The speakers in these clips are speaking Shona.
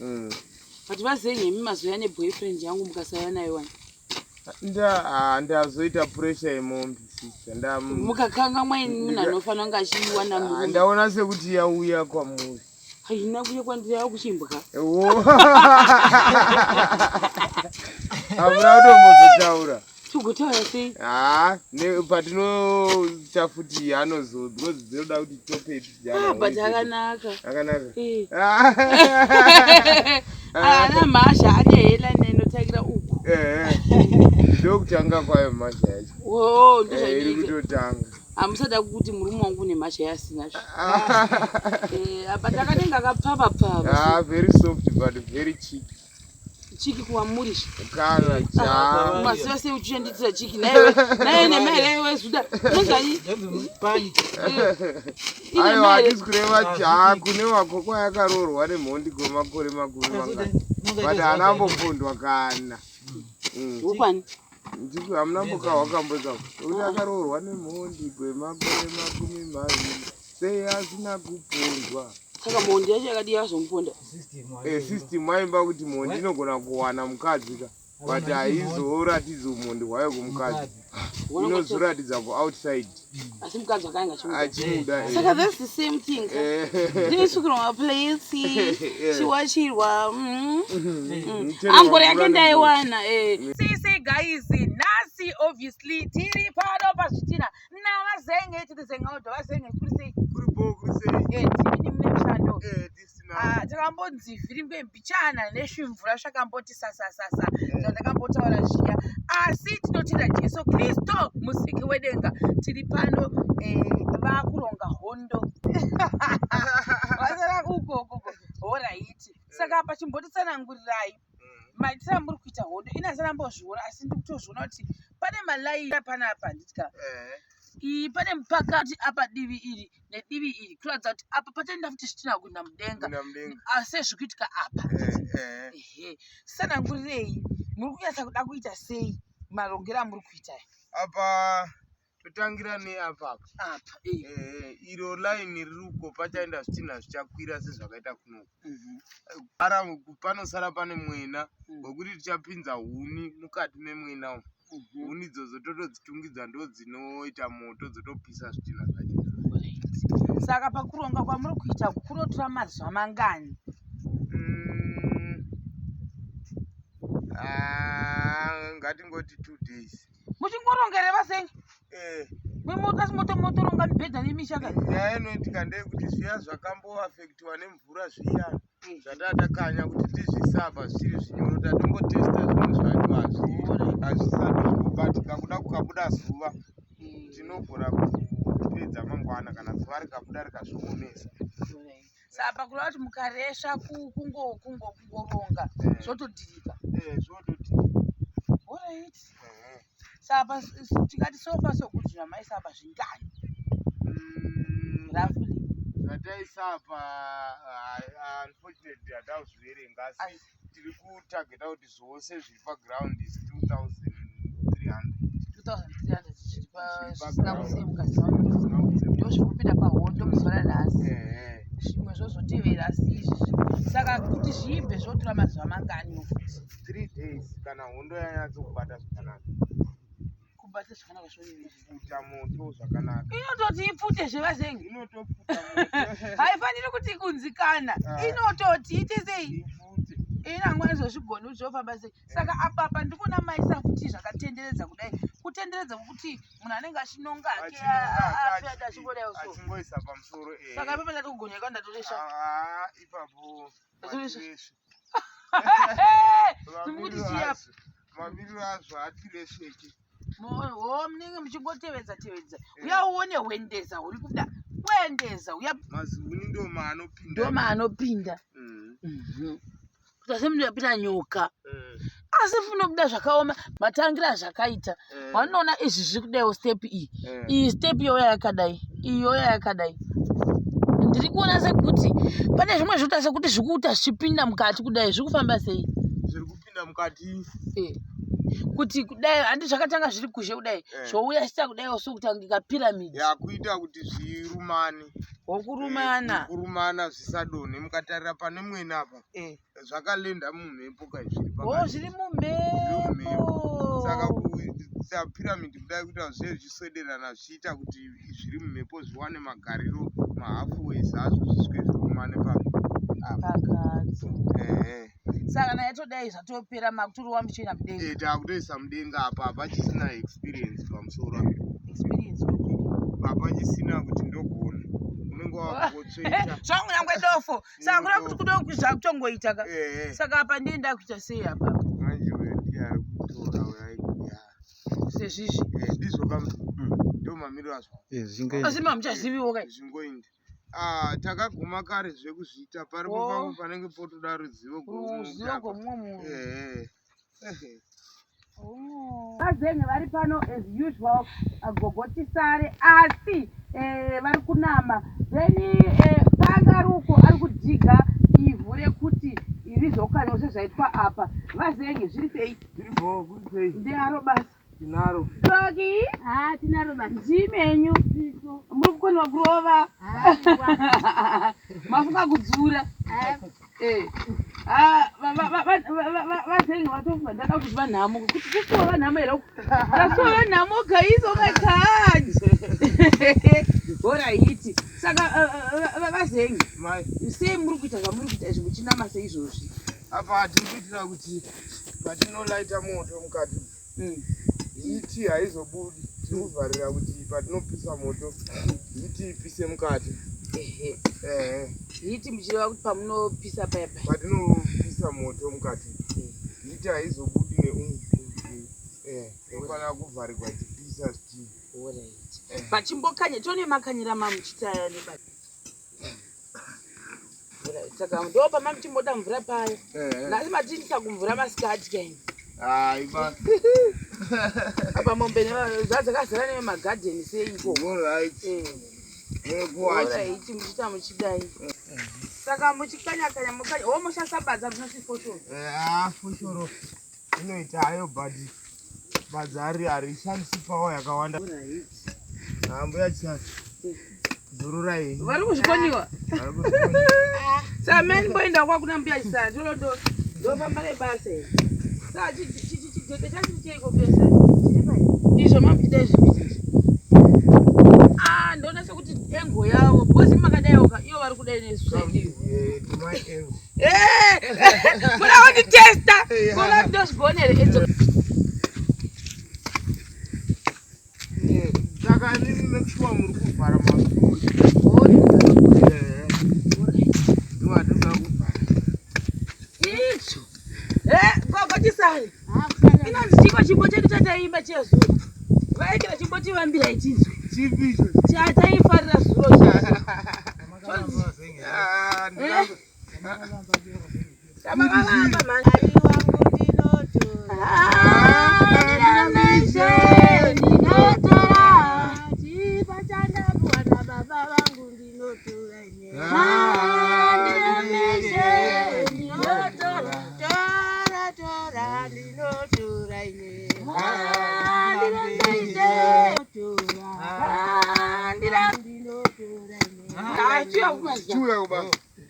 But was saying him as any boyfriend young Mukasayana one. Ndazoita pressure yemombe sister mukakanga mwaina nofananga chiwana murume ndaona sekuti yauya kwamuri haina kuye kwandira kuchimbwa hamuna kutombozotaura tugutaura sei patinoita futi anozoda kuti topedza but akanaka ana masha ane hela nenotakira uku ndokutanga kwayo masha yacho iri kutotanga amusada kuti murume wangu une masha yasina but akatenga akapfava very soft but very cheeky chiki kuamuri kana masiva sei uchishanditira chiki naye nemaile wezuda nozai aiwa hatisi kureva kune wako kwayakarorwa nemhondi kwemakore makumi mangani but hanambofundwa kana ukwani hamuna mboka wakamboza kuti akarorwa nemhondi kwemakore makumi maviri sei asina kupondwa saka mhondi yacho yakadi yazomuponda system aimba kuti mhondi inogona kuwana mukadzi ka but haizoratidzi umhondi hwayo kumukadzi inozoratidza kuoutside asi mukadzi akainga achimuda saka that's the same thing ndinisukira maplace chiwachirwa angori yake ndaiwana sisi guys nasi obviously tiri pano pazvitina navazenge tirizenga kuti vazenge kuri sei tini mune mushando takambonzi vhiringwe mbichana nezvimvura zvakamboti sasasasa zvandakambotaura zviya asi tinotenda Jesu Kristu musiki wedenga tiri pano vakuronga hondo vasara ukoko alright saka pachimbotitsanangurirai maitira muri kuita hondo inazara mbozviona asi ndikutozviona kuti pane malai panapa nditika pane mupaka kuti apa divi iri nedivi iri kuratidza kuti apa patoenda futi zvitina kuenda mudenga sezvikuitika apa sanangurirei muri kunyatsa kuda kuita sei marongero amuri kuita apa totangira neapa iro line riri uko pachaenda zvitina zvichakwira sezvakaita kunoku panosara pane mwena wekuti tichapinza huni mukati memwena umu huni idzodzo totodzitungidza ndo dzinoita moto dzotopisa zvitina zvacho saka pakuronga kwamuri kuita kunotora mazuva mangani ngatingoti 2 days muchingorongere vasenge asi motoronga mibhedha nemishaka nyaya inoitika ndeyekuti zviya zvakamboafektiwa nemvura zviya zvatatakanya kuti tizvisapa zviri zvinyoro tatombotesta zvimwe zvacho hazvisati zvobatika kuda kukabuda zuva tinogona kupedza mangwana kana zuva rikabuda rikazviomesa saka kureva kuti mukaresha kungoronga zvotodhirika alright saka tikati sofa sokuti zvamaisapa zvingani roughly zvataisapa unfortunately hatauzviverenga asi tiri kutageta kuti zvose zviri paground is 2300 zvisina kusei mukadzi wangu ndo zvikupinda pahondo muzuva ranhasi zvimwe zvozotevera asi izvi saka kuti zviibve zvotora mazuva mangani nofuti 3 days kana hondo yanyatsokubata zvakanaka kubata zvakanaka zvokuita moto zvakanaka inototi ipfute zvevazenge inotopfuta moto haifaniri kuti kunzikana inototi ite sei inangwa izvozvigoni kuti zvofamba sei saka apapa ndikuona maisa futi zvakatenderedza kudai kutenderedza kuti munhu anenge achinonga ake apeda achingodayo so achingoisa pamusoro saka ipapo ndati kugonyeka ndatoresha ipapo mukuti chiyapa mamiriro azvo atiresheki munenge muchingotevedza uya uone hwendeza huri kuda kuendeza uya mazihuni ndo maanopinda kuti ase munhu yapinda nyoka asi funa kuda zvakaoma matangira zvakaita wanoona izvi zviri kudayo step iyi step iyoya yakadai ndiri kuona sekuti pane zvimwe zvota sekuti zvikuita zvichipinda mukati kudai zviri kufamba sei zviri kupinda mukati kuti kudai handi zvakatanga zviri kuzhe kudai zvouya sita kudai sokutangika piramidi yakuita kuti zvirumane Kurumana zvisadonhe mukatarira pane mwena apa. Zvakalenda mumhepo zviri pakati. Zviri mumhepo. Saka piramidi kudai kuita zvezviswederana zvichiita kuti zviri mumhepo zviwane magariro mahalfways azvo zvisvike zvirumane pakati. Saka naye todai zvatopera makutoriwa muchienda mudenga. Takutoisa mudenga apa hapachisina experience pamusoro. Experience hapachisina kuti ndogona. Unenge wakutsveita. Zvangu nyangwe dofo. Saka kuda kuti kudokuza kutongoita ka. Saka apa ndienda kuita sei apa? Manje ndiyari kutora uyaiya. Sezvizvi. Ndizvo kamwe. Ndo mamiriro azvo. Zvingoenda. Asi mamuchaziviwo kai. Zvingoenda. Takaguma kare zvekuzviita paripo pangu panenge potoda ruzivo gomumu. Vazenye vari pano as usual agogotisare asi vari kunama then pangaruko ari kudhiga ivhu rekuti rizokanyiwa sezvaitwa apa. Vazenye zviri sei? Ndiaro basa tinaro dogi tinaro basa ndimenyu muri kukoniwa kurova mafunga kudzura vazenye vatofa ndada kuti vanhamo kuti kusuwa vanhamo here rasuwa vanhamo kaizo makadi oraiti. Saka vazenye sei muri kuita zvamuri kuita izvi muchinama seizvozvi? Apa tiri kuitira kuti patinolaita moto mukati hiti haizobudi. Tiri kuvharira kuti patinopisa moto hiti ipise mukati. Hiti muchireva kuti pamunopisa paipa patinopisa moto mukati hiti haizobudi inofanira kuvharirwa chipisa zvitii. Pachimbokanya tione makanyira mamuchitaya nebasa. Saka ndo pamamuchimboda mvura paya. Nasi matinisa kumvura masikati kaini. Aiba. Apa mombe dzakazara nemagadheni seiko. Alright, muchita muchidai. Saka muchikanya mukanya womoshandisa badza rinosi foshoro. Foshoro inoita hayo badza harishandisi pawa yakawanda. Mbuya chati zururai vari kuzvikoniwa. Saka meni mboenda kwakuna mbuya chisara ndofamba nebasa iri. Saka chidheke chacho cheiko pesa izvo mamuchidai zvikuiti ndona sekuti engo yavo bosi makadaiwoka iyo vari kudai nezvisvaidiyo muna kunditesta kona ndozvigonere saka nekuwa muri kuvhara masuri ndovatinoda kuvhara icho gogotisari inonzi chiko chimbo chedu chataimba chezuva vaikira chimbotivambira ichizvo chipicho chataifarira zuro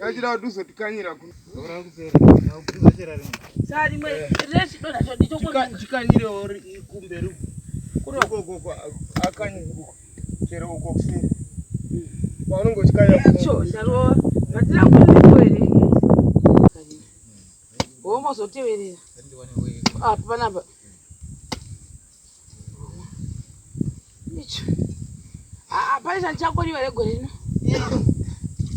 achida kuti uzotikanyira chikanyirewo kumberi kurokoko akanyuko chero uko kuseri paunenge uchikanya ndarova vatirakuiere womozoteverera apa panapa icho pane chandichakoniwa regore rino.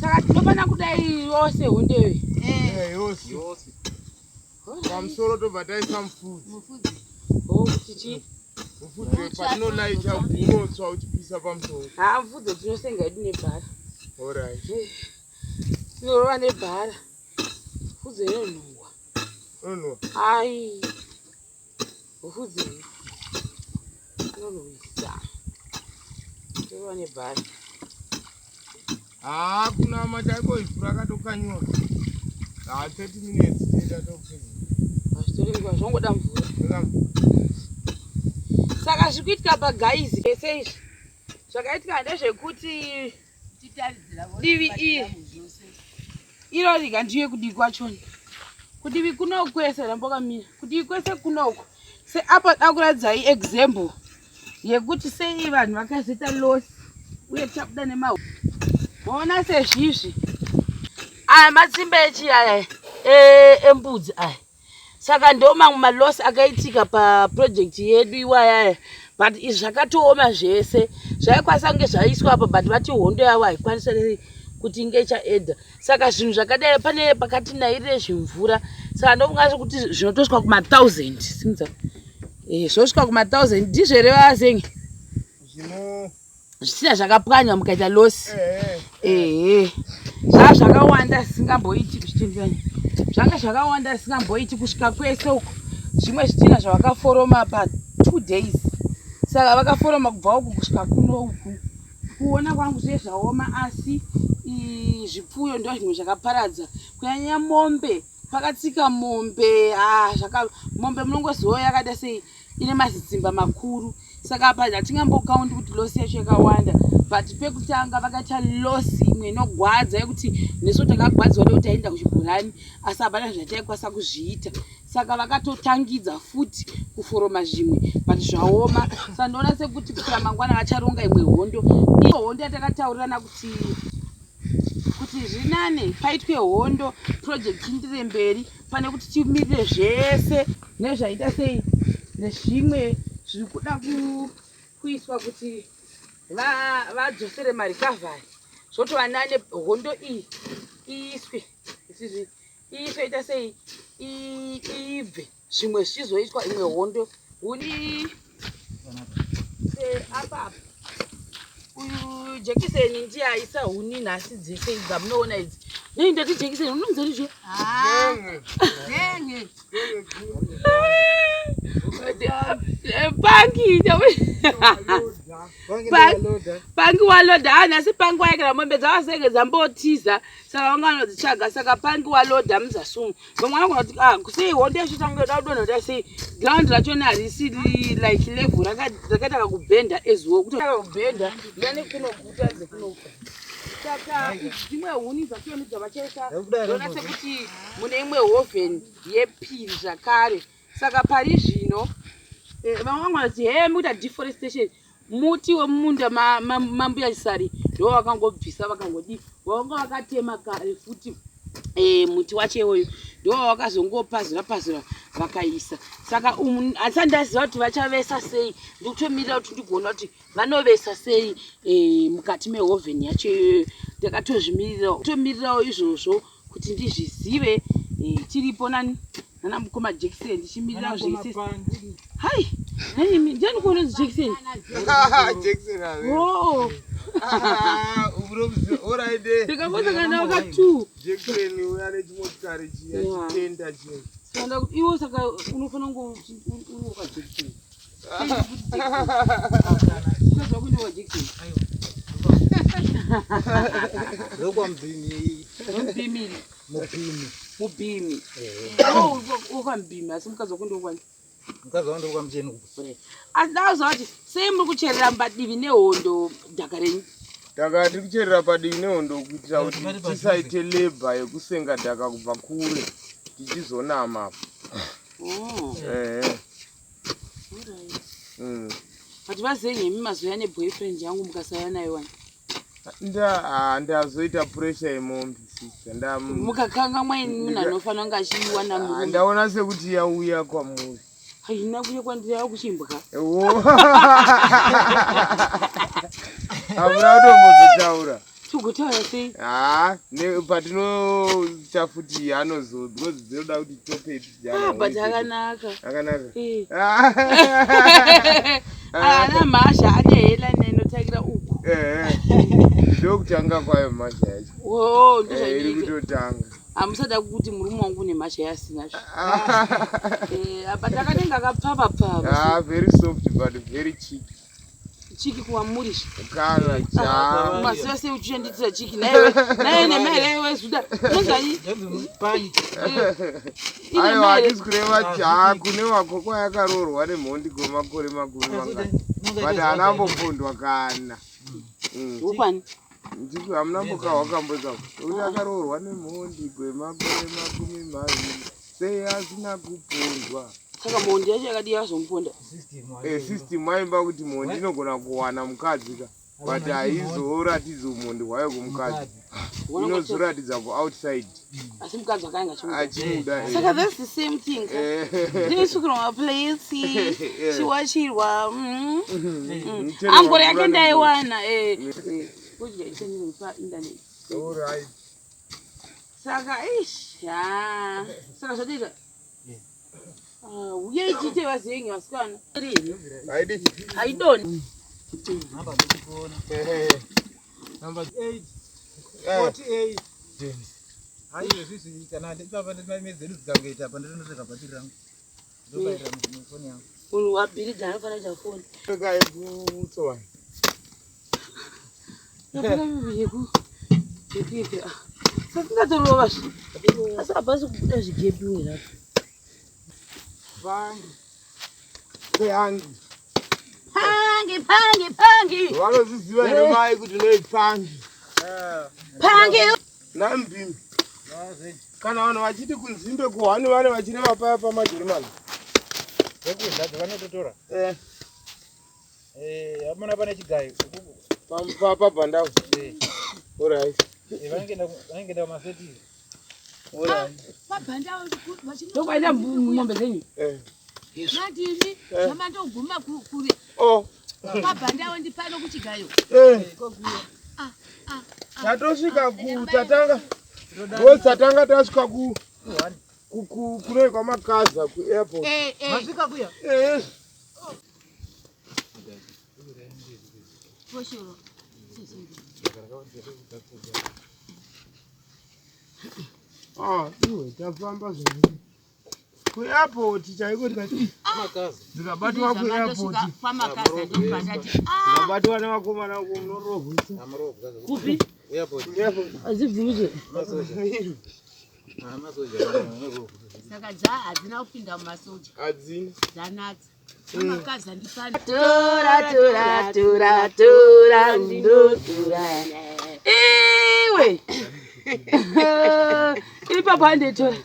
Saka tinofana kudai yose hundewe yose pamusoro tobva taisa mufudzi mufudzi patinolaita unotsva uchipisa pamusoro. Mufudzi tinosenga edu nebhara. Alright. Tinorova nebhara mufudzi inonhuhwa. Ai mufudzi inonhuhwisa tinorova nebhara. Kuna mataiko ivhu rakatokanyiwa 30 minutes tatokuzi hazvitorengwa zvongoda mvura. Saka zvikuitika pagaizi ese izvi zvakaitika ndezvekuti divi iro riga ndiye kudii kwachona kudivi kunokwese rambokamira kudivi kwese kunoko se apa dakuradzai example yekuti sei vanhu vakazoita losi uye tabuda nemau maona sezvizvi aya matsimba echiyaya embudzi aya saka ndo mamwe malosi akaitika paprojekti yedu iwayaya but izvi zvakatooma zvese zvaikwanisa kunge zvaiswa apa but vati hondo yavo haikwanisa kuti inge ichaedha saka zvinhu zvakadai pane pakati nairire zvimvura saka ndokungazi kuti zvinotosvika kuma1000 simudza zvosvika kuma1000 ndizvereva zenge zvisina zvakapwanya mukaita losi zvaa zvakawanda zvisingamboiti kuchitindikanya zvanga zvakawanda zvisingamboiti kusvika kwese uko zvimwe zvitina zvavakaforoma pa2 days saka vakaforoma kubva uku kusvika kuno uku kuona kwangu zve zvaoma asi zvipfuyo ndo zvimwe zvakaparadza kunyanya mombe pakatsika mombe mombe munongoziva yakada sei ine mazitsimba makuru saka apa hatingambokaundi kuti losi yacho yakawanda but pekutanga vakaita losi imwe inogwadza yekuti nesu takagwadzwa nekuti taenda kuchibhorani asi hapana zvataikwanisa kuzviita saka vakatotangidza futi kuforoma zvimwe but zvaoma saka ndoona sekuti kusira mangwana vacharonga imwe hondo iyo hondo yatakataurirana kuti zvinane paitwe hondo project indire mberi pane kuti timirire zvese nezvaita sei nezvimwe zviri kuda kuiswa kuti vadzosere marikavari zvotova nane hondo iyi iiswe ita sei ibve zvimwe zvichizoitwa imwe hondo huni apapa uyu jekiseni ndiye aisa huni nhasi dzese idza munoona idzi nei ndati jekiseni unonzwa rizve pangi waloda nhasi pangi waikira mombe dzavasenge dzambotiza saka vanganodzitsvaga saka pangi waloda muzasumu vamwe vanogona kuti sei hondo yacho tangoda kudonhota sei ground rachona harisi like level rakaita kakubhenda ezuwo kutaka kubhenda yani kunokuta dzekunoka saka dzimwe huni dzationidza vachaita ndona sekuti mune imwe hoveni yepiri zvakare saka pari zvino vamwe vanoti muita deforestation muti wemunda mambuya sari ndo vakangobvisa vakangodi vanga vakatema kare futi muti wacho iwoyo ndo vakazongopazura vakaisa saka asi ndaziva kuti vachavesa sei ndikutomirira kuti ndigona kuti vanovesa sei mukati mehoveni yacho iyoyo ndakatozvimirirawo izvozvo kuti ndizvizive tiripo nana mukoma jekiseni ndichimirira zvese hai ndiani kuona jekiseni ndikambosangana vaka2 iwo saka unofanira kungoka jekiseni ukazva kundiwa jekiseni mupimi ukamupimi asi mukadzi wako ndokwani asi ndauza kuti sei muri kucherera padivi nehondo dhaka renyu dhaka tiri kucherera padivi nehondo kuitira kuti tisaite lebha yekusenga dhaka kubva kure tichizonama kuti vazenyemi mazuva neboyfriend yangu mukasaya nayo wani ndazoita pressure yemombe mukakanga mwaini munhu anofanira kunge achiwana murume ndaona sekuti yauya kwamuri haina kuya kwandiri yava kuchimbwa hamuna kutombozotaura togotaura sei patinoita futi anozodzinoda kuti topepi but akanaka ana mhasha ane helani inotakira uku ndokutanga kwayo mhasha yacho iri kutotanga hamusada kuti murume wangu une mhasha yasinazvo but akadenga akapfava very soft but very cheeky chiki kuwamuri maziva sei uchishanditira chiki naye nemaere wezuda unonzai aiwa hatisi kureva kune wako kwayakarorwa nemhondi kwemakore makuru mangani but haana ambopondwa kana ukwani Ndiko hamuna mboka wakamboza kuti akaroorwa nemhondi kwemakore 20 sei asina kuponzwa. Saka mhondi yacho yakadi yazomponda. System aimba kuti mhondi inogona kuwana mukadzi ka but haizoratidzi umhondi hwayo kumukadzi. Inozoratidza outside. Asi mukadzi akainga achimuda. Saka that's the same thing. Ndinosukira maplace chiwachirwa. Angore yake ndaiwana kudya isenye pa internet. Alright. Saka saka zvatita. Uye chite vazengi vasikana. I don't. Number 8 48 hayi sisi kana ndipapa ndimedzedu dzikangoita apa ndinotoka batiri rangu ndobaira mufoni yangu Munhu wabhiridza anofana chafoni. Kaibutsowa. Napaka yekuita. Sasingatorova zvi. Asi abasi kubuda zvigepi wera. Pangi. Pangi. Vanoziziva ere mai kuti nei pangi. Pangi. Nambi. Kana vanhu vachiti kunzimbe kuhani vane vachireva paya pamajeremani. Zvekudzadza vanototora. Hamuna pane chigayo. Pabhandau. Alright. Vanengenda kumaseti. Alright. Pabhandau Ndobaita mombe dzenyu. Nadini zvamandoguma kure. Pabhandau ndipano kuchigayo. Tatosvika kutatanga. Tatanga tasvika kune kwamakaza kuairport. Masvika kuya? Poshoro. Iwe tafamba zvino. Kuairport chaiko tikati Makaza. Ndikabatwa kuairport. Pamakaza ndipandati. Ndikabatwa nevakomana kunorovhutsa. Amarovha. Kupi? Airport. Azibvunze. Masoja. Saka hadzina kupinda mumasoja. Hadzina. Dzanatsa. Pamakaza ndipanda. Tora ndotora. Iwe. Iri papa ndetora.